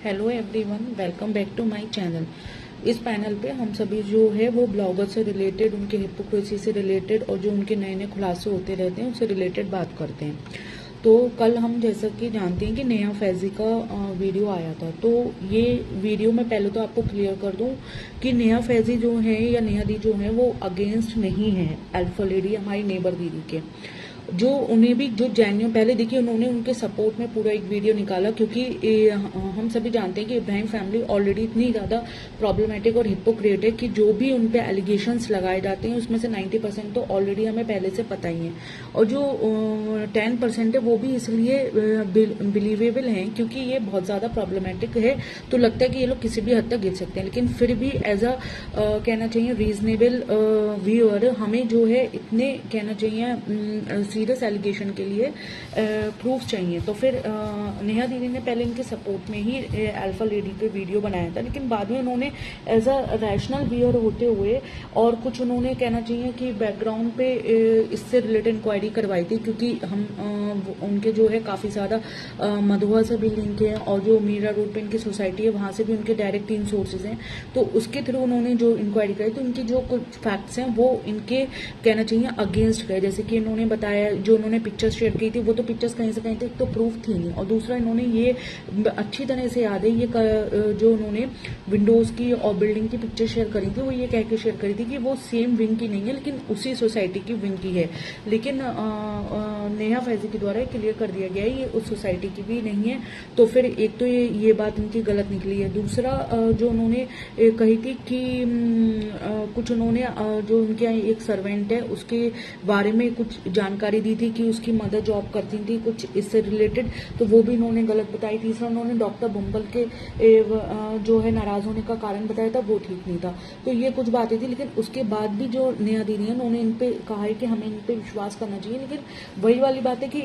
Hello everyone, welcome back to my channel. इस panel पे हम सभी जो है वो ब्लॉगर से रिलेटेड, उनके हिपोक्रेसी से रिलेटेड और जो उनके नए नए खुलासे होते रहते हैं उससे रिलेटेड बात करते हैं। तो कल हम जैसा कि जानते हैं कि नेहा फैजी का वीडियो आया था। तो ये वीडियो में पहले तो आपको क्लियर कर दूं कि नेहा फैजी जो है या नेहा दी जो है वो अगेंस्ट नहीं है अल्फा लेडी हमारी नेबर दीदी के। जो उन्हें भी जो जेन्युइन, पहले देखिए उन्होंने उनके सपोर्ट में पूरा एक वीडियो निकाला, क्योंकि हम सभी जानते हैं कि इब्राहिम फैमिली ऑलरेडी इतनी ज़्यादा प्रॉब्लमेटिक और हिपोक्रेट है कि जो भी उन पे एलिगेशंस लगाए जाते हैं उसमें से 90% तो ऑलरेडी हमें पहले से पता ही है, और जो 10% है वो भी इसलिए बिलीवेबल हैं क्योंकि ये बहुत ज़्यादा प्रॉब्लमेटिक है। तो लगता है कि ये लोग किसी भी हद तक गिर सकते हैं, लेकिन फिर भी एज अ कहना चाहिए रीजनेबल व्यूअर हमें जो है इतने कहना चाहिए सीरियस एलिगेशन के लिए प्रूफ चाहिए। तो फिर नेहा दीदी ने पहले इनके सपोर्ट में ही अल्फा लेडी पे वीडियो बनाया था, लेकिन बाद में उन्होंने एज अ रैशनल व्यूअर होते हुए और कुछ उन्होंने कहना चाहिए कि बैकग्राउंड पे इससे रिलेटेड इंक्वायरी करवाई थी, क्योंकि हम उनके जो है काफ़ी ज़्यादा मधुआ से भी लिंक है और जो मीरा रोड पे इनकी सोसाइटी है वहाँ से भी उनके डायरेक्ट 3 सोर्सेज हैं। तो उसके थ्रू उन्होंने जो इंक्वायरी कराई तो इनकी जो कुछ फैक्ट्स हैं वो इनके कहना चाहिए अगेंस्ट गए। जैसे कि इन्होंने बताया जो उन्होंने पिक्चर्स शेयर की थी वो तो पिक्चर्स कहीं से कहीं तक तो प्रूफ थी नहीं, और दूसरा इन्होंने ये अच्छी तरह से याद है ये जो उन्होंने विंडोज की और बिल्डिंग की पिक्चर शेयर करी थी वो ये कह के शेयर करी थी कि वो सेम विंग की नहीं है लेकिन उसी सोसाइटी की विंग की है। लेकिन नेहा फैजी के द्वारा क्लियर कर दिया गया है ये उस सोसाइटी की भी नहीं है। तो फिर एक तो ये बात इनकी गलत निकली है। दूसरा जो उन्होंने कही थी कि कुछ उन्होंने जो उनके यहाँ एक सर्वेंट है उसके बारे में कुछ जानकारी दी थी कि उसकी मदर जॉब करती थी कुछ इससे रिलेटेड, तो वो भी इन्होंने गलत बताई। तीसरा उन्होंने डॉक्टर बुम्बल के जो है नाराज होने का कारण बताया था वो ठीक नहीं था। तो ये कुछ बातें थी, लेकिन उसके बाद भी जो नेहा दीदी है उन्होंने इन पे कहा है कि हमें इन पे विश्वास करना चाहिए। लेकिन वही वाली बात है कि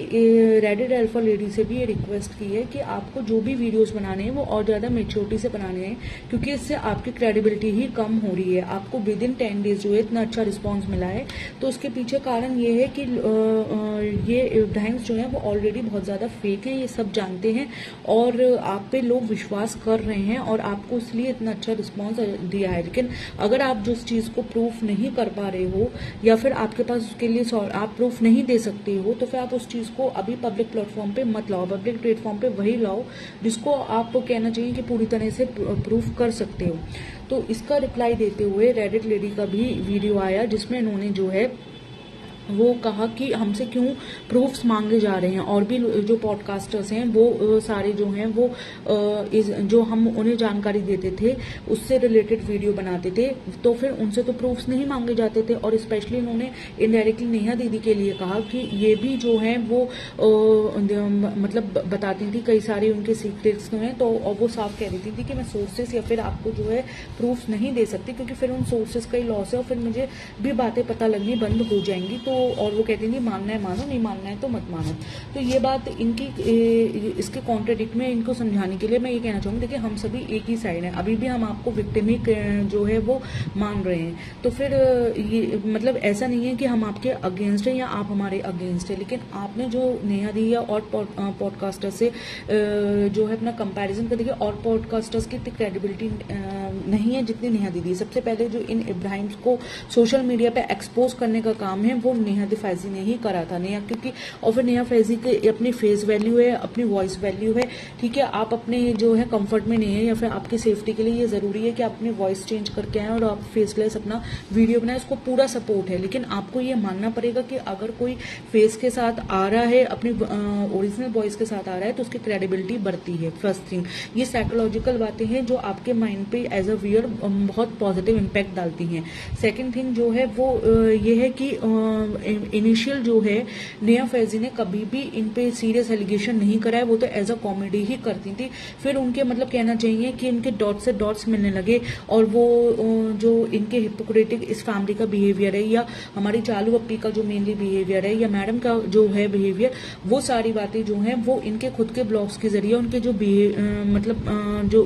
रेडिट अल्फा लेडी से भी ये रिक्वेस्ट की है कि आपको जो भी वीडियोस बनाने हैं वो और ज़्यादा मेच्योरिटी से बनाने हैं, क्योंकि इससे आपकी क्रेडिबिलिटी ही कम हो रही है। आपको विद इन 10 डेज जो है इतना अच्छा रिस्पॉन्स मिला है, तो उसके पीछे कारण ये है कि ये इब्राहिम्स जो है वो ऑलरेडी बहुत ज़्यादा फेक है, ये सब जानते हैं और आप पे लोग विश्वास कर रहे हैं और आपको इसलिए इतना अच्छा रिस्पॉन्स दिया है। लेकिन अगर आप जो इस चीज़ को प्रूफ नहीं कर पा रहे हो या फिर आपके पास उसके लिए आप प्रूफ नहीं दे सकते हो तो फिर आप उस चीज़ को अभी पब्लिक प्लेटफॉर्म पे मत लाओ। पब्लिक प्लेटफॉर्म पे वही लाओ जिसको आप कहना चाहिए कि पूरी तरह से प्रूफ कर सकते हो। तो इसका रिप्लाई देते हुए रेडिट लेडी का भी वीडियो आया जिसमें इन्होंने जो है वो कहा कि हमसे क्यों प्रूफ्स मांगे जा रहे हैं, और भी जो पॉडकास्टर्स हैं वो सारे जो हैं वो जो हम उन्हें जानकारी देते थे उससे रिलेटेड वीडियो बनाते थे, तो फिर उनसे तो प्रूफ्स नहीं मांगे जाते थे। और स्पेशली इन्होंने इनडायरेक्टली नेहा दीदी के लिए कहा कि ये भी जो है वो मतलब बताती थी कई सारे उनके सीक्रेट्स हैं, तो और वो साफ कह रही थी कि मैं सोर्सेस या फिर आपको जो है प्रूफ नहीं दे सकती क्योंकि फिर उन सोर्सेस का ही लॉस है और फिर मुझे भी बातें पता लगनी बंद हो जाएंगी। तो और वो कहती थी मानना है मानो, नहीं मानना है तो मत मानो। तो ये बात इनकी इसके कॉन्ट्रडिक्ट में इनको समझाने के लिए मैं ये कहना चाहूँगी, देखिए हम सभी एक ही साइड हैं, अभी भी हम आपको विक्टिमिक जो है वो मान रहे हैं। तो फिर ये मतलब ऐसा नहीं है कि हम आपके अगेंस्ट हैं या आप हमारे अगेंस्ट है, लेकिन आपने जो नेहा दी या और पॉडकास्टर से जो है अपना कंपैरिजन कर, देखिए और पॉडकास्टर्स की इतनी क्रेडिबिलिटी नहीं है जितनी नेहा दीदी। सबसे पहले जो इन इब्राहिम्स को सोशल मीडिया पे एक्सपोज करने का काम है वो नेहा फैजी ने ही करा था। नेहा क्योंकि और फिर नेहा फैजी के अपनी फेस वैल्यू है, अपनी वॉइस वैल्यू है, ठीक है। आप अपने जो है कंफर्ट में नहीं है या फिर आपकी सेफ्टी के लिए ये जरूरी है कि आप अपनी वॉइस चेंज करके आए और आप फेसलेस अपना वीडियो बनाए, उसको पूरा सपोर्ट है। लेकिन आपको ये मानना पड़ेगा कि अगर कोई फेस के साथ आ रहा है, अपनी ओरिजिनल वॉइस के साथ आ रहा है तो उसकी क्रेडिबिलिटी बढ़ती है। फर्स्ट थिंग, ये साइकोलॉजिकल बातें हैं जो आपके माइंड पे एज अ व्यूअर बहुत पॉजिटिव इम्पैक्ट डालती हैं। सेकेंड थिंग जो है वो ये है कि इनिशियल जो है नेहा फैजी ने कभी भी इन पे सीरियस एलिगेशन नहीं करा है, वो तो एज अ कॉमेडी ही करती थी। फिर उनके मतलब कहना चाहिए कि इनके डॉट से डॉट्स मिलने लगे और वो जो इनके हिपोक्रेटिक इस फैमिली का बिहेवियर है या हमारी चालू अप्पी का जो मेनली बिहेवियर है या मैडम का जो है बिहेवियर, वो सारी बातें जो हैं वो इनके खुद के ब्लॉग्स के जरिए उनके जो मतलब जो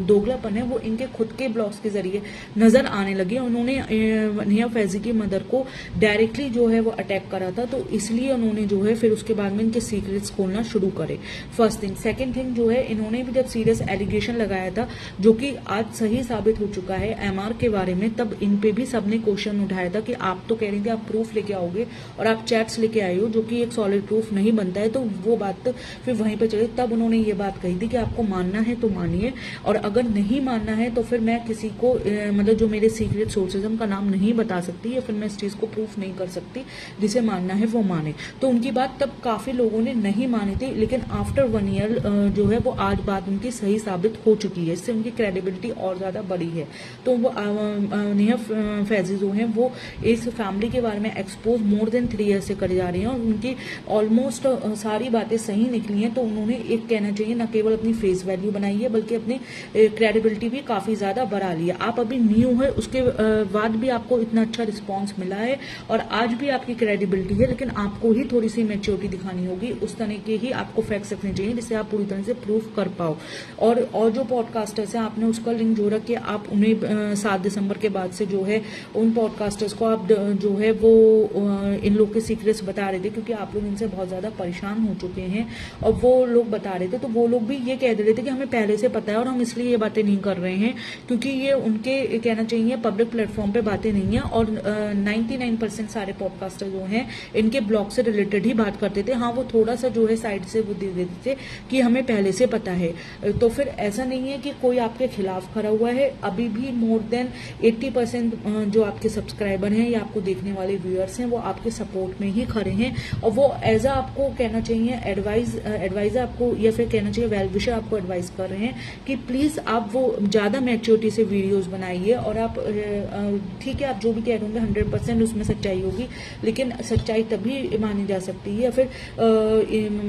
दोगलापन है वो इनके खुद के ब्लॉग्स के जरिए नजर आने लगे। उन्होंने नेहा फैजी की मदर को डायरेक्टली साइलेंटली जो है वो अटैक करा था, तो इसलिए उन्होंने जो है फिर उसके बाद में इनके सीक्रेट्स खोलना शुरू करे। First thing. सेकेंड थिंग जो है, इन्होंने भी जब सीरियस एलिगेशन लगाया था जो कि आज सही साबित हो चुका है एमआर के बारे में, तब इन पे भी सबने क्वेश्चन उठाया था कि आप तो कह रही थी आप प्रूफ लेके आओगे और आप चैट्स लेके आए हो जो कि एक सॉलिड प्रूफ नहीं बनता है, तो वो बात फिर वहीं पे चली। तब उन्होंने ये बात कही थी कि आपको मानना है तो मानिए, और अगर नहीं मानना है तो फिर मैं किसी को मतलब जो मेरे सीक्रेट सोर्सेज उनका नाम नहीं बता सकती, या फिर मैं इस चीज को प्रूफ नहीं कर सकती, जिसे मानना है वो माने। तो उनकी बात तब काफी लोगों ने नहीं मानी थी, लेकिन आफ्टर 1 ईयर जो है वो आज बात उनकी सही साबित हो चुकी है। इससे उनकी क्रेडिबिलिटी और ज्यादा बढ़ी है। तो वो नेहा फैजी जो है वो इस फैमिली के बारे में एक्सपोज मोर देन 3 ईयर से कर जा रही हैं, और उनकी ऑलमोस्ट सारी बातें सही निकली हैं। तो उन्होंने एक कहना चाहिए न केवल अपनी फेस वैल्यू बनाई है, बल्कि अपनी क्रेडिबिलिटी भी काफी ज्यादा बढ़ा ली है। आप अभी न्यू है, उसके बाद भी आपको इतना अच्छा रिस्पॉन्स मिला है और आज भी आपकी क्रेडिबिलिटी है, लेकिन आपको ही थोड़ी सी मैच्योरिटी दिखानी होगी। उस तरह के ही आपको फैक्ट्स रखने चाहिए जिससे आप पूरी तरह से प्रूफ कर पाओ। और जो पॉडकास्टर्स हैं, आपने उसका लिंक जोड़ा कि आप उन्हें 7 दिसंबर के बाद से जो है उन पॉडकास्टर्स को आप जो है वो इन लोग के सीक्रेट्स बता रहे थे, क्योंकि आप लोग इनसे बहुत ज्यादा परेशान हो चुके हैं और वो लोग बता रहे थे। तो वो लोग भी ये कह दे रहे थे कि हमें पहले से पता है और हम इसलिए ये बातें नहीं कर रहे हैं क्योंकि ये उनके कहना चाहिए पब्लिक प्लेटफॉर्म पे बातें नहीं है। और 99% सारे पॉडकास्टर जो हैं इनके ब्लॉग से रिलेटेड ही बात करते थे। हाँ, वो थोड़ा सा जो है साइड से वो दे देते थे कि हमें पहले से पता है। तो फिर ऐसा नहीं है कि कोई आपके खिलाफ खड़ा हुआ है। अभी भी मोर देन 80% जो आपके सब्सक्राइबर हैं या आपको देखने वाले व्यूअर्स हैं वो आपके सपोर्ट में ही खड़े हैं, और वो एज अ आपको कहना चाहिए एडवाइजर आपको, या फिर कहना चाहिए वेल विशर आपको एडवाइस कर रहे हैं कि प्लीज आप वो ज्यादा मैच्योरिटी से वीडियोस बनाइए। और आप ठीक है, आप जो भी कह रहे होंगे 100% उसमें सच्चाई होगी, लेकिन सच्चाई तभी मानी जा सकती है, या फिर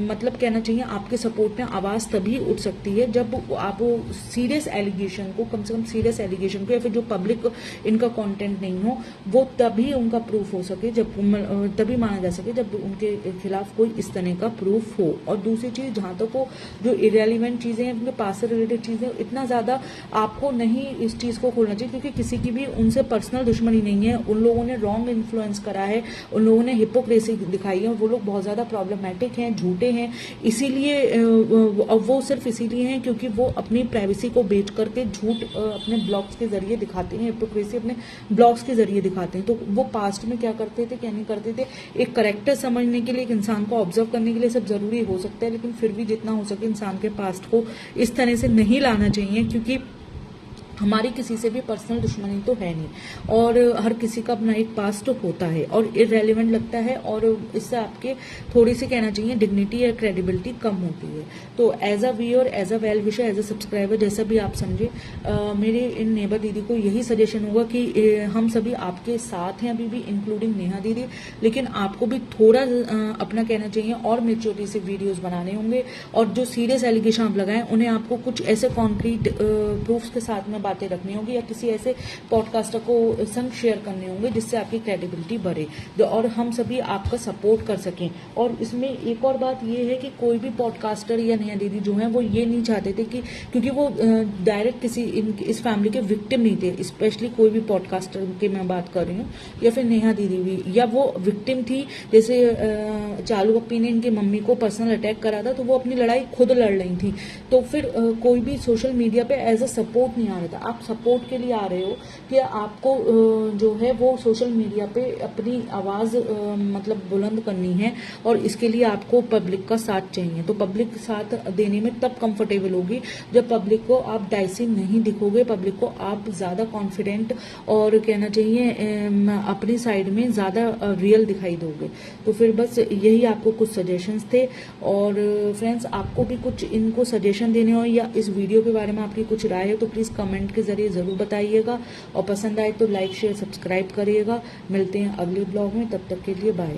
मतलब कहना चाहिए आपके सपोर्ट में आवाज तभी उठ सकती है जब आप सीरियस एलिगेशन को, कम से कम सीरियस एलिगेशन को, या फिर जो पब्लिक इनका कंटेंट नहीं हो, वो तभी उनका प्रूफ हो सके, जब तभी माना जा सके जब उनके खिलाफ कोई इस तरह का प्रूफ हो। और दूसरी चीज, जहां तक को जो इरेलीवेंट चीजें हैं, उनके पास से रिलेटेड चीजें, इतना ज्यादा आपको नहीं इस चीज को खोलना चाहिए, क्योंकि किसी की भी उनसे पर्सनल दुश्मनी नहीं है। उन लोगों ने रॉन्ग इन्फ्लुएंस करा है, उन लोगों ने हिपोक्रेसी दिखाई है, वो लोग बहुत ज्यादा प्रॉब्लमैटिक हैं, झूठे हैं। इसीलिए वो सिर्फ इसीलिए हैं क्योंकि वो अपनी प्राइवेसी को बेच करके झूठ अपने ब्लॉग्स के जरिए दिखाते हैं, हिपोक्रेसी अपने ब्लॉग्स के जरिए दिखाते हैं। तो वो पास्ट में क्या करते थे, क्या नहीं करते थे, एक करेक्टर समझने के लिए, एक इंसान को ऑब्जर्व करने के लिए सब जरूरी हो सकता है, लेकिन फिर भी जितना हो सके इंसान के पास्ट को इस तरह से नहीं लाना चाहिए, क्योंकि हमारी किसी से भी पर्सनल दुश्मनी तो है नहीं, और हर किसी का अपना एक पास्ट होता है और इररेलेवेंट लगता है, और इससे आपके थोड़ी सी कहना चाहिए डिग्निटी या क्रेडिबिलिटी कम होती है। तो as a viewer, as a well wisher, as a subscriber, जैसा भी आप समझे, मेरे इन नेबर दीदी को यही सजेशन होगा कि हम सभी आपके साथ हैं अभी भी, इंक्लूडिंग नेहा दीदी, लेकिन आपको भी थोड़ा अपना कहना चाहिए और मेच्योरिटी से वीडियोज बनाने होंगे, और जो सीरियस एलिगेशन आप लगाएं उन्हें आपको कुछ ऐसे कॉन्क्रीट प्रूफ्स के साथ में बातें रखनी होगी, या किसी ऐसे पॉडकास्टर को संग शेयर करने होंगे जिससे आपकी क्रेडिबिलिटी बढ़े और हम सभी आपका सपोर्ट कर सकें। और इसमें एक और बात ये है कि कोई भी पॉडकास्टर या नेहा दीदी जो है वो ये नहीं चाहते थे कि, क्योंकि वो डायरेक्ट किसी इस फैमिली के विक्टिम नहीं थे, स्पेशली कोई भी पॉडकास्टर की मैं बात कर रही हूँ, या फिर नेहा दीदी भी, या वो विक्टिम थी। जैसे चालू पप्पी ने इनकी मम्मी को पर्सनल अटैक करा था, तो वो अपनी लड़ाई खुद लड़ रही थी। तो फिर कोई भी सोशल मीडिया पे एज अ सपोर्ट नहीं आ रहा था। आप सपोर्ट के लिए आ रहे हो कि आपको जो है वो सोशल मीडिया पे अपनी आवाज मतलब बुलंद करनी है, और इसके लिए आपको पब्लिक का साथ चाहिए। तो पब्लिक साथ देने में तब कंफर्टेबल होगी जब पब्लिक को आप डाइसी नहीं दिखोगे, पब्लिक को आप ज्यादा कॉन्फिडेंट और कहना चाहिए अपनी साइड में ज्यादा रियल दिखाई दोगे। तो फिर बस यही आपको कुछ सजेशंस थे। और फ्रेंड्स, आपको भी कुछ इनको सजेशन देने हो या इस वीडियो के बारे में आपकी कुछ राय है तो प्लीज कमेंट के जरिए जरूर बताइएगा, और पसंद आए तो लाइक शेयर सब्सक्राइब करिएगा। मिलते हैं अगले ब्लॉग में, तब तक के लिए बाय।